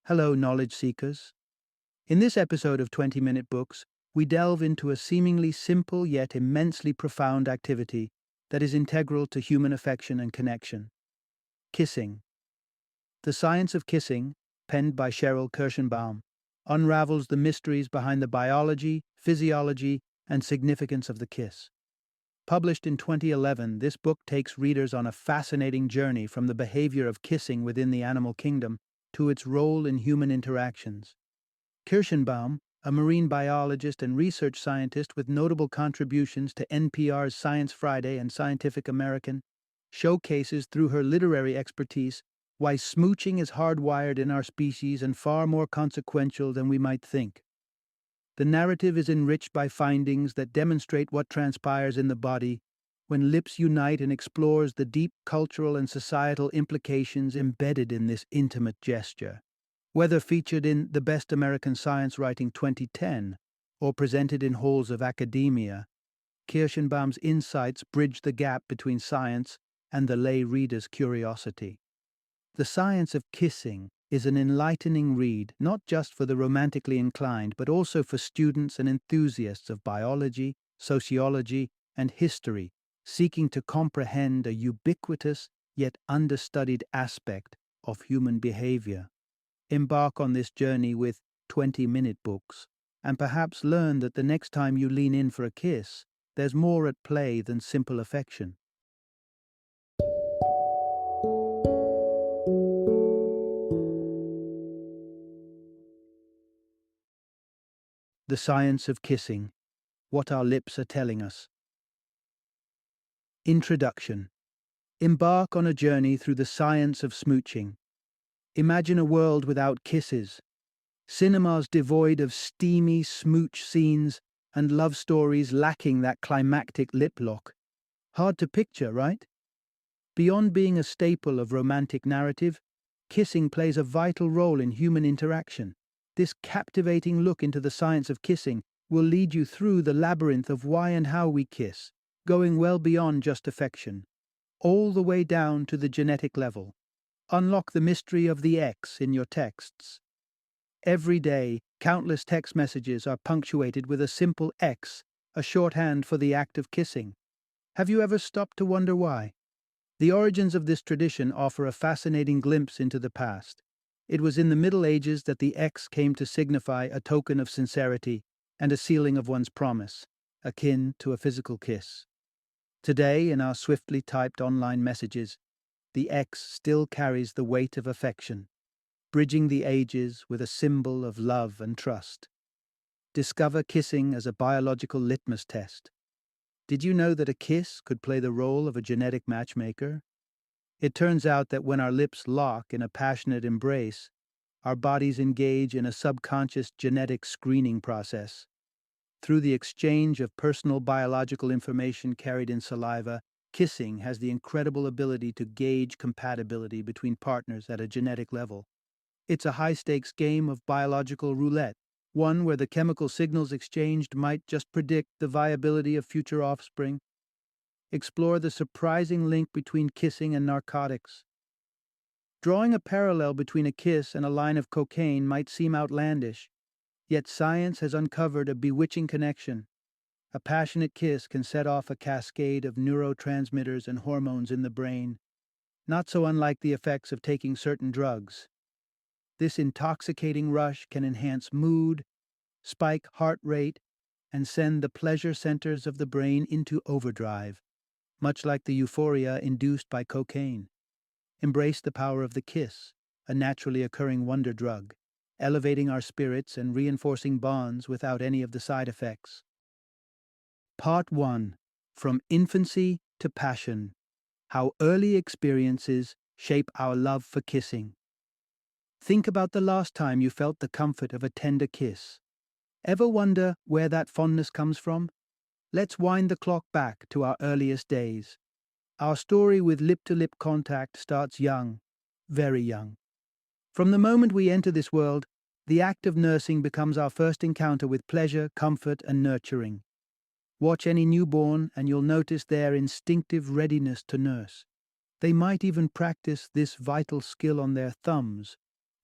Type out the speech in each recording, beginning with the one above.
Hello, knowledge seekers. In this episode of 20-Minute Books, we delve into a seemingly simple yet immensely profound activity that is integral to human affection and connection: kissing. The Science of Kissing, penned by Sheril Kirshenbaum, unravels the mysteries behind the biology, physiology, and significance of the kiss. Published in 2011, this book takes readers on a fascinating journey from the behavior of kissing within the animal kingdom to its role in human interactions. Kirshenbaum, a marine biologist and research scientist with notable contributions to NPR's Science Friday and Scientific American, showcases through her literary expertise why smooching is hardwired in our species and far more consequential than we might think. The narrative is enriched by findings that demonstrate what transpires in the body when lips unite, and explores the deep cultural and societal implications embedded in this intimate gesture. Whether featured in The Best American Science Writing 2010 or presented in halls of academia, Kirshenbaum's insights bridge the gap between science and the lay reader's curiosity. The Science of Kissing is an enlightening read not just for the romantically inclined but also for students and enthusiasts of biology, sociology, and history seeking to comprehend a ubiquitous yet understudied aspect of human behavior. Embark on this journey with 20-Minute Books, and perhaps learn that the next time you lean in for a kiss, there's more at play than simple affection. The Science of Kissing: What Our Lips Are Telling Us. Introduction. Embark on a journey through the science of smooching. Imagine a world without kisses, cinemas devoid of steamy smooch scenes, and love stories lacking that climactic lip lock. Hard to picture, right? Beyond being a staple of romantic narrative, kissing plays a vital role in human interaction. This captivating look into the science of kissing will lead you through the labyrinth of why and how we kiss, going well beyond just affection, all the way down to the genetic level. Unlock the mystery of the X in your texts. Every day, countless text messages are punctuated with a simple X, a shorthand for the act of kissing. Have you ever stopped to wonder why? The origins of this tradition offer a fascinating glimpse into the past. It was in the Middle Ages that the X came to signify a token of sincerity and a sealing of one's promise, akin to a physical kiss. Today, in our swiftly typed online messages, the X still carries the weight of affection, bridging the ages with a symbol of love and trust. Discover kissing as a biological litmus test. Did you know that a kiss could play the role of a genetic matchmaker? It turns out that when our lips lock in a passionate embrace, our bodies engage in a subconscious genetic screening process. Through the exchange of personal biological information carried in saliva, kissing has the incredible ability to gauge compatibility between partners at a genetic level. It's a high-stakes game of biological roulette, one where the chemical signals exchanged might just predict the viability of future offspring. Explore the surprising link between kissing and narcotics. Drawing a parallel between a kiss and a line of cocaine might seem outlandish, yet science has uncovered a bewitching connection. A passionate kiss can set off a cascade of neurotransmitters and hormones in the brain, not so unlike the effects of taking certain drugs. This intoxicating rush can enhance mood, spike heart rate, and send the pleasure centers of the brain into overdrive, much like the euphoria induced by cocaine. Embrace the power of the kiss, a naturally occurring wonder drug, elevating our spirits and reinforcing bonds without any of the side effects. Part 1. From Infancy to Passion: How Early Experiences Shape Our Love for Kissing. Think about the last time you felt the comfort of a tender kiss. Ever wonder where that fondness comes from? Let's wind the clock back to our earliest days. Our story with lip-to-lip contact starts young, very young. From the moment we enter this world, the act of nursing becomes our first encounter with pleasure, comfort, and nurturing. Watch any newborn and you'll notice their instinctive readiness to nurse. They might even practice this vital skill on their thumbs,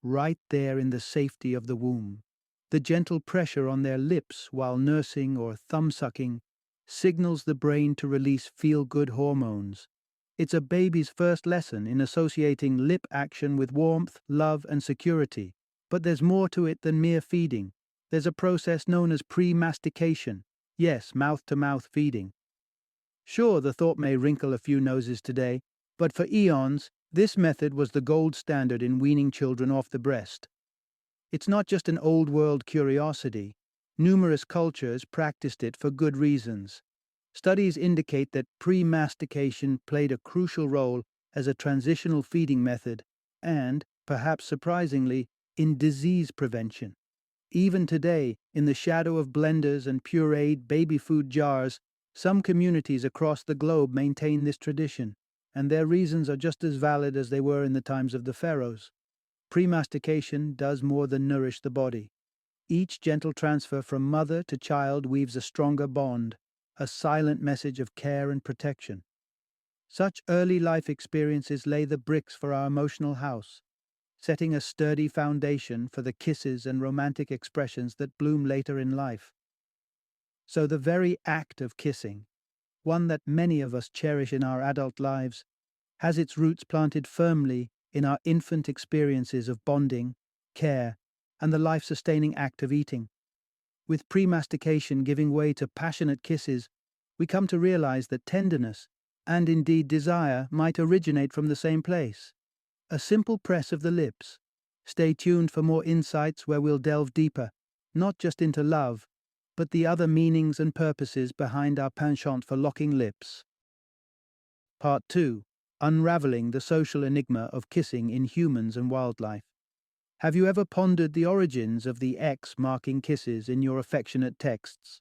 right there in the safety of the womb. The gentle pressure on their lips while nursing or thumb-sucking signals the brain to release feel-good hormones. It's a baby's first lesson in associating lip action with warmth, love, and security. But there's more to it than mere feeding. There's a process known as pre-mastication. Yes, mouth-to-mouth feeding. Sure, the thought may wrinkle a few noses today, but for eons, this method was the gold standard in weaning children off the breast. It's not just an old-world curiosity. Numerous cultures practiced it for good reasons. Studies indicate that pre-mastication played a crucial role as a transitional feeding method and, perhaps surprisingly, in disease prevention. Even today, in the shadow of blenders and pureed baby food jars, some communities across the globe maintain this tradition, and their reasons are just as valid as they were in the times of the pharaohs. Pre-mastication does more than nourish the body. Each gentle transfer from mother to child weaves a stronger bond, a silent message of care and protection. Such early life experiences lay the bricks for our emotional house, setting a sturdy foundation for the kisses and romantic expressions that bloom later in life. So the very act of kissing, one that many of us cherish in our adult lives, has its roots planted firmly in our infant experiences of bonding, care, and the life-sustaining act of eating. With pre-mastication giving way to passionate kisses, we come to realize that tenderness, and indeed desire, might originate from the same place. A simple press of the lips. Stay tuned for more insights where we'll delve deeper, not just into love, but the other meanings and purposes behind our penchant for locking lips. Part 2. Unraveling the social enigma of kissing in humans and wildlife. Have you ever pondered the origins of the X marking kisses in your affectionate texts?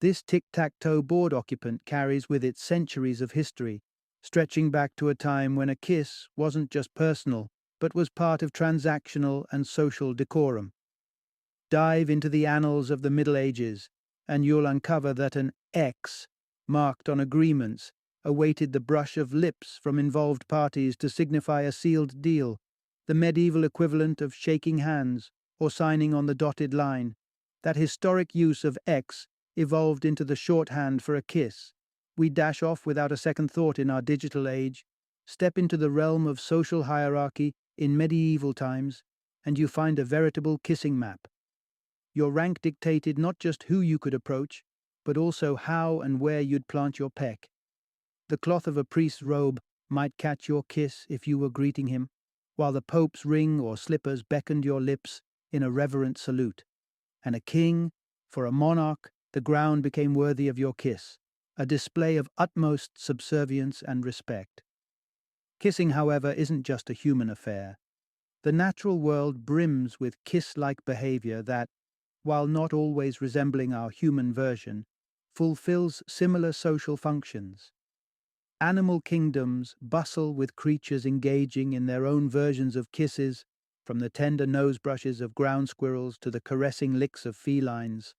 This tic-tac-toe board occupant carries with it centuries of history, stretching back to a time when a kiss wasn't just personal, but was part of transactional and social decorum. Dive into the annals of the Middle Ages, and you'll uncover that an X, marked on agreements, awaited the brush of lips from involved parties to signify a sealed deal, the medieval equivalent of shaking hands or signing on the dotted line. That historic use of X evolved into the shorthand for a kiss. We dash off without a second thought in our digital age, step into the realm of social hierarchy in medieval times, and you find a veritable kissing map. Your rank dictated not just who you could approach, but also how and where you'd plant your peck. The cloth of a priest's robe might catch your kiss if you were greeting him, while the Pope's ring or slippers beckoned your lips in a reverent salute. And a king, for a monarch, the ground became worthy of your kiss, a display of utmost subservience and respect. Kissing, however, isn't just a human affair. The natural world brims with kiss-like behavior that, while not always resembling our human version, fulfills similar social functions. Animal kingdoms bustle with creatures engaging in their own versions of kisses, from the tender nose brushes of ground squirrels to the caressing licks of felines.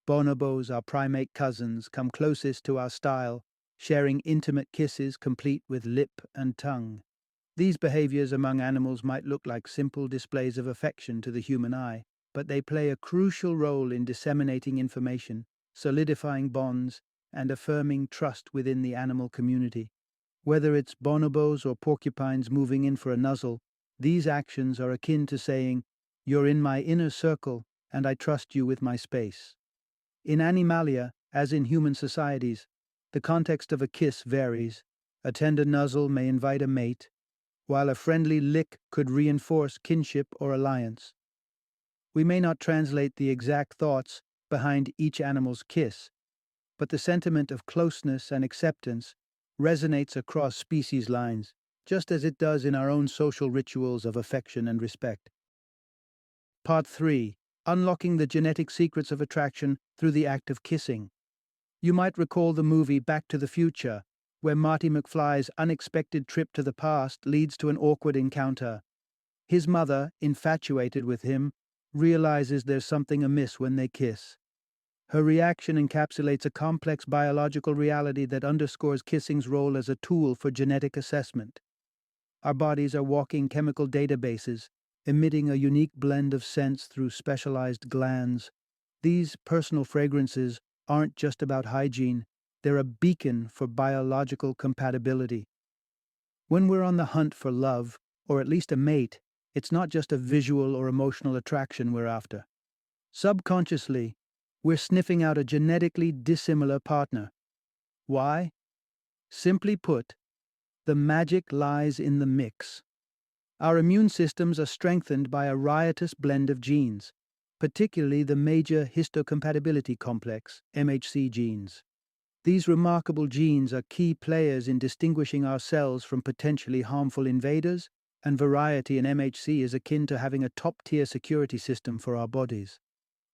Bonobos, our primate cousins, come closest to our style, sharing intimate kisses complete with lip and tongue. These behaviors among animals might look like simple displays of affection to the human eye, but they play a crucial role in disseminating information, solidifying bonds, and affirming trust within the animal community. Whether it's bonobos or porcupines moving in for a nuzzle, these actions are akin to saying, "You're in my inner circle, and I trust you with my space." In Animalia, as in human societies, the context of a kiss varies. A tender nuzzle may invite a mate, while a friendly lick could reinforce kinship or alliance. We may not translate the exact thoughts behind each animal's kiss, but the sentiment of closeness and acceptance resonates across species lines, just as it does in our own social rituals of affection and respect. Part 3. Unlocking the genetic secrets of attraction through the act of kissing. You might recall the movie Back to the Future, where Marty McFly's unexpected trip to the past leads to an awkward encounter. His mother, infatuated with him, realizes there's something amiss when they kiss. Her reaction encapsulates a complex biological reality that underscores kissing's role as a tool for genetic assessment. Our bodies are walking chemical databases, emitting a unique blend of scents through specialized glands. These personal fragrances aren't just about hygiene, they're a beacon for biological compatibility. When we're on the hunt for love, or at least a mate, it's not just a visual or emotional attraction we're after. Subconsciously, we're sniffing out a genetically dissimilar partner. Why? Simply put, the magic lies in the mix. Our immune systems are strengthened by a riotous blend of genes, particularly the major histocompatibility complex, MHC genes. These remarkable genes are key players in distinguishing our cells from potentially harmful invaders, and variety in MHC is akin to having a top-tier security system for our bodies.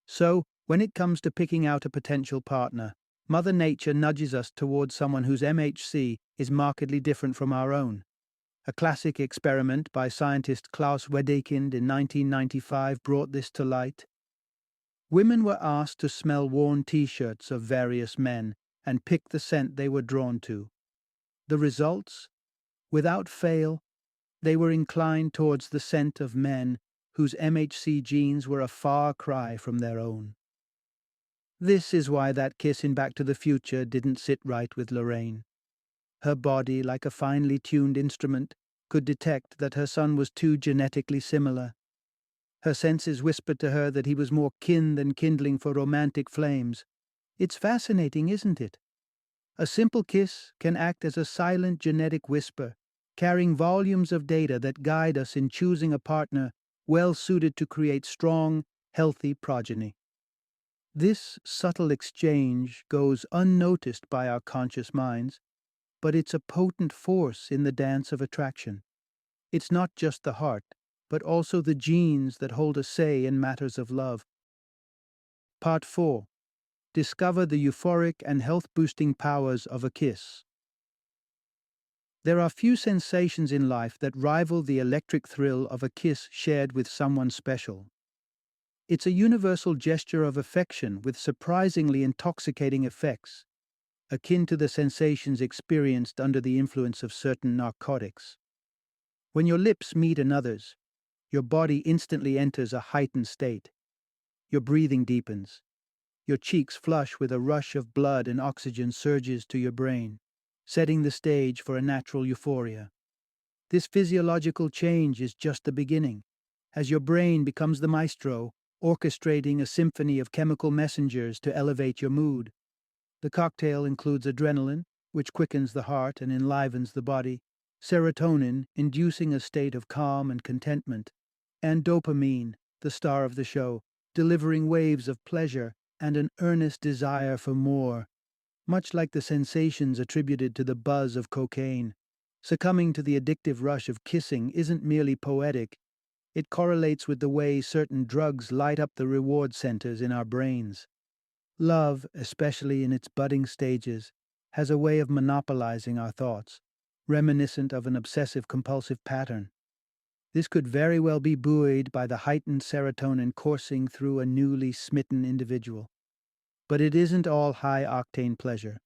So, when it comes to picking out a potential partner, Mother Nature nudges us towards someone whose MHC is markedly different from our own. A classic experiment by scientist Klaus Wedekind in 1995 brought this to light. Women were asked to smell worn t-shirts of various men and pick the scent they were drawn to. The results? Without fail, they were inclined towards the scent of men whose MHC genes were a far cry from their own. This is why that kiss in Back to the Future didn't sit right with Lorraine. Her body, like a finely tuned instrument, could detect that her son was too genetically similar. Her senses whispered to her that he was more kin than kindling for romantic flames. It's fascinating, isn't it? A simple kiss can act as a silent genetic whisper, carrying volumes of data that guide us in choosing a partner well suited to create strong, healthy progeny. This subtle exchange goes unnoticed by our conscious minds, but it's a potent force in the dance of attraction. It's not just the heart, but also the genes that hold a say in matters of love. Part 4. Discover the euphoric and health-boosting powers of a kiss. There are few sensations in life that rival the electric thrill of a kiss shared with someone special. It's a universal gesture of affection with surprisingly intoxicating effects, akin to the sensations experienced under the influence of certain narcotics. When your lips meet another's, your body instantly enters a heightened state. Your breathing deepens. Your cheeks flush with a rush of blood and oxygen surges to your brain, setting the stage for a natural euphoria. This physiological change is just the beginning, as your brain becomes the maestro, orchestrating a symphony of chemical messengers to elevate your mood. The cocktail includes adrenaline, which quickens the heart and enlivens the body, serotonin, inducing a state of calm and contentment, and dopamine, the star of the show, delivering waves of pleasure and an earnest desire for more, much like the sensations attributed to the buzz of cocaine. Succumbing to the addictive rush of kissing isn't merely poetic, it correlates with the way certain drugs light up the reward centers in our brains. Love, especially in its budding stages, has a way of monopolizing our thoughts, reminiscent of an obsessive-compulsive pattern. This could very well be buoyed by the heightened serotonin coursing through a newly smitten individual. But it isn't all high-octane pleasure.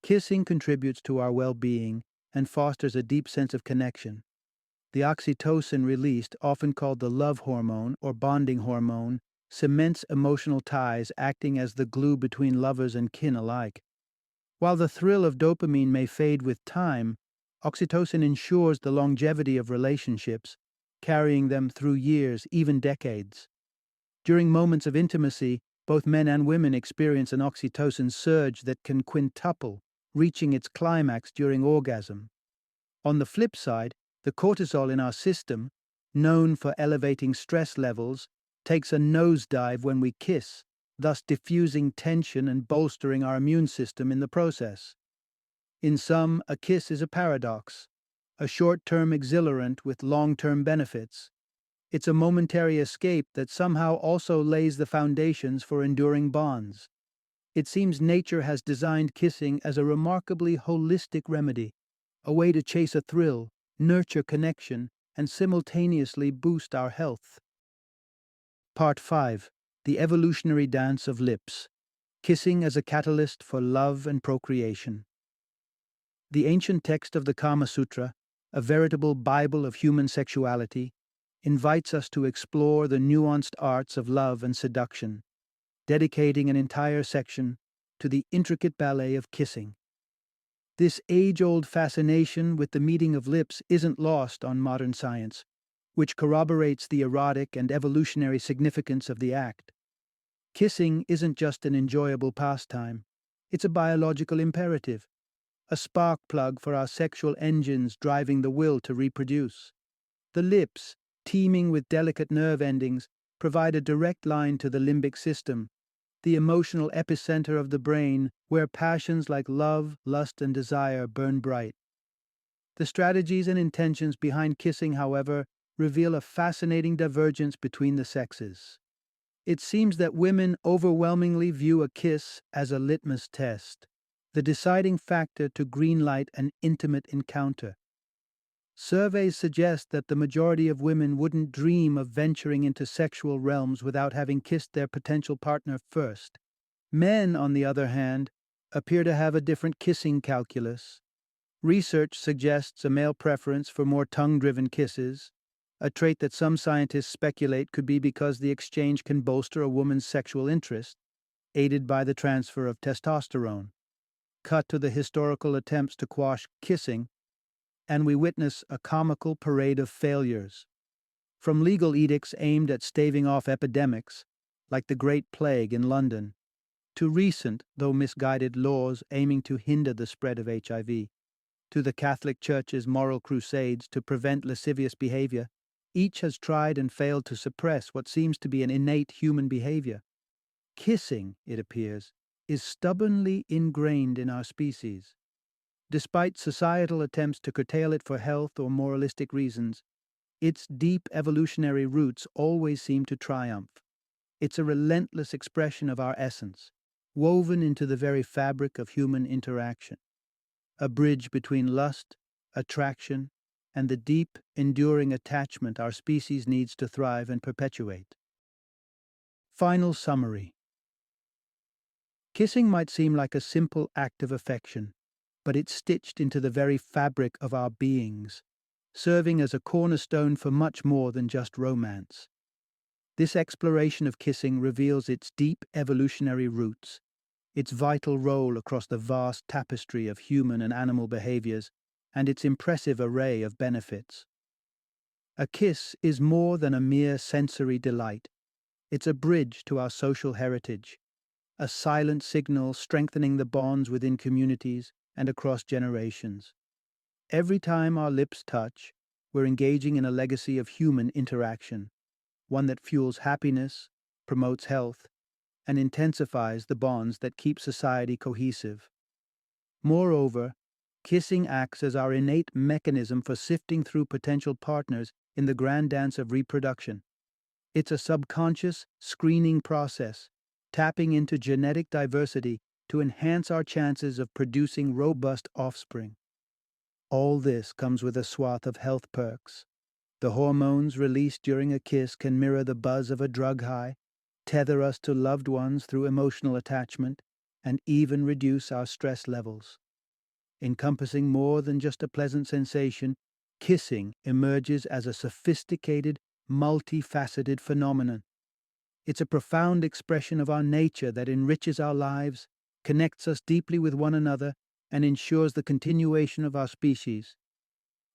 Kissing contributes to our well-being and fosters a deep sense of connection. The oxytocin released, often called the love hormone or bonding hormone, cements emotional ties, acting as the glue between lovers and kin alike. While the thrill of dopamine may fade with time, oxytocin ensures the longevity of relationships, carrying them through years, even decades. During moments of intimacy, both men and women experience an oxytocin surge that can quintuple, reaching its climax during orgasm. On the flip side, the cortisol in our system, known for elevating stress levels, takes a nosedive when we kiss, thus diffusing tension and bolstering our immune system in the process. In sum, a kiss is a paradox, a short-term exhilarant with long-term benefits. It's a momentary escape that somehow also lays the foundations for enduring bonds. It seems nature has designed kissing as a remarkably holistic remedy, a way to chase a thrill, nurture connection, and simultaneously boost our health. Part 5. The Evolutionary Dance of Lips. Kissing as a Catalyst for Love and Procreation. The ancient text of the Kama Sutra, a veritable Bible of human sexuality, invites us to explore the nuanced arts of love and seduction, dedicating an entire section to the intricate ballet of kissing. This age-old fascination with the meeting of lips isn't lost on modern science, which corroborates the erotic and evolutionary significance of the act. Kissing isn't just an enjoyable pastime, it's a biological imperative, a spark plug for our sexual engines driving the will to reproduce. The lips, teeming with delicate nerve endings, provide a direct line to the limbic system, the emotional epicenter of the brain where passions like love, lust, and desire burn bright. The strategies and intentions behind kissing, however, reveal a fascinating divergence between the sexes. It seems that women overwhelmingly view a kiss as a litmus test, the deciding factor to greenlight an intimate encounter. Surveys suggest that the majority of women wouldn't dream of venturing into sexual realms without having kissed their potential partner first. Men, on the other hand, appear to have a different kissing calculus. Research suggests a male preference for more tongue-driven kisses, a trait that some scientists speculate could be because the exchange can bolster a woman's sexual interest, aided by the transfer of testosterone. Cut to the historical attempts to quash kissing, and we witness a comical parade of failures. From legal edicts aimed at staving off epidemics, like the Great Plague in London, to recent, though misguided, laws aiming to hinder the spread of HIV, to the Catholic Church's moral crusades to prevent lascivious behavior, each has tried and failed to suppress what seems to be an innate human behavior. Kissing, it appears, is stubbornly ingrained in our species. Despite societal attempts to curtail it for health or moralistic reasons, its deep evolutionary roots always seem to triumph. It's a relentless expression of our essence, woven into the very fabric of human interaction, a bridge between lust, attraction, and the deep, enduring attachment our species needs to thrive and perpetuate. Final summary. Kissing might seem like a simple act of affection, but it's stitched into the very fabric of our beings, serving as a cornerstone for much more than just romance. This exploration of kissing reveals its deep evolutionary roots, its vital role across the vast tapestry of human and animal behaviors, and its impressive array of benefits. A kiss is more than a mere sensory delight. It's a bridge to our social heritage, a silent signal strengthening the bonds within communities and across generations. Every time our lips touch, we're engaging in a legacy of human interaction, one that fuels happiness, promotes health, and intensifies the bonds that keep society cohesive. Moreover, kissing acts as our innate mechanism for sifting through potential partners in the grand dance of reproduction. It's a subconscious screening process, tapping into genetic diversity to enhance our chances of producing robust offspring. All this comes with a swath of health perks. The hormones released during a kiss can mirror the buzz of a drug high, tether us to loved ones through emotional attachment, and even reduce our stress levels. Encompassing more than just a pleasant sensation, kissing emerges as a sophisticated, multifaceted phenomenon. It's a profound expression of our nature that enriches our lives, connects us deeply with one another, and ensures the continuation of our species.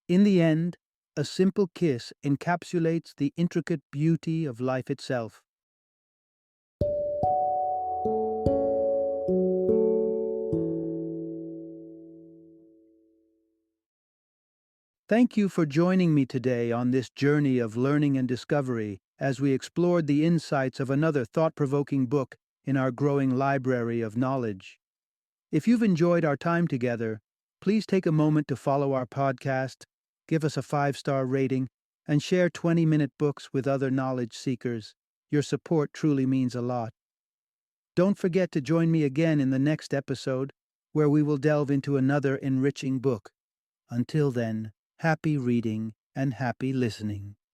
In the end, a simple kiss encapsulates the intricate beauty of life itself. Thank you for joining me today on this journey of learning and discovery as we explored the insights of another thought-provoking book in our growing library of knowledge. If you've enjoyed our time together, please take a moment to follow our podcast, give us a 5-star rating, and share 20-minute books with other knowledge seekers. Your support truly means a lot. Don't forget to join me again in the next episode, where we will delve into another enriching book. Until then, happy reading and happy listening.